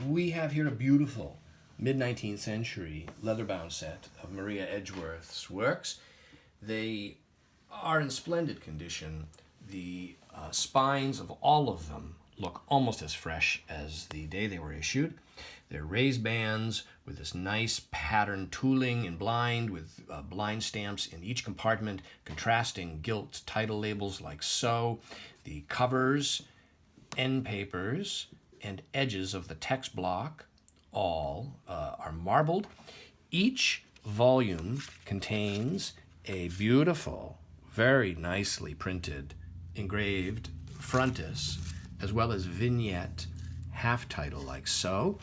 We have here a beautiful mid-19th century leather-bound set of Maria Edgeworth's works. They are in splendid condition. The spines of all of them look almost as fresh as the day they were issued. They're raised bands with this nice pattern tooling in blind with blind stamps in each compartment, contrasting gilt title labels like so. The covers, end papers, and edges of the text block all are marbled. Each volume contains a beautiful, very nicely printed, engraved frontis, as well as vignette half title like so.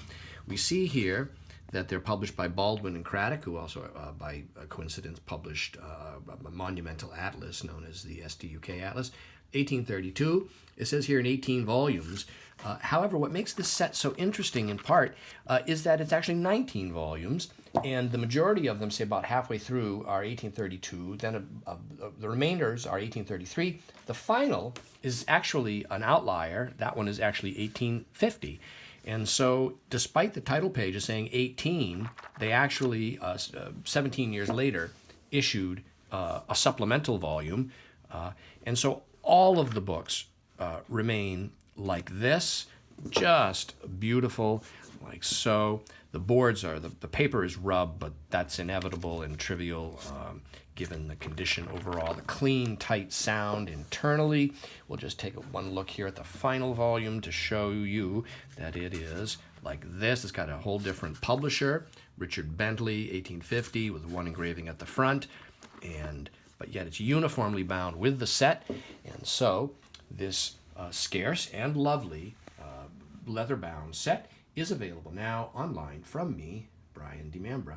We see here that they're published by Baldwin Cradock, who also, by coincidence, published a monumental atlas known as the SDUK Atlas, 1832. It says here in 18 volumes. However, what makes this set so interesting in part is that it's actually 19 volumes, and the majority of them, say about halfway through, are 1832. Then the remainders are 1833. The final is actually an outlier. That one is actually 1850. And so, despite the title page saying 18, they actually, 17 years later, issued a supplemental volume. And so all of the books remain like this, just beautiful, like so. The boards are, the paper is rubbed, but that's inevitable and trivial given the condition overall. The clean, tight sound internally. We'll just take one look here at the final volume to show you that it is like this. It's got a whole different publisher, Richard Bentley, 1850, with one engraving at the front, but yet it's uniformly bound with the set. And so this scarce and lovely leather-bound set is available now online from me, Brian DiMambro.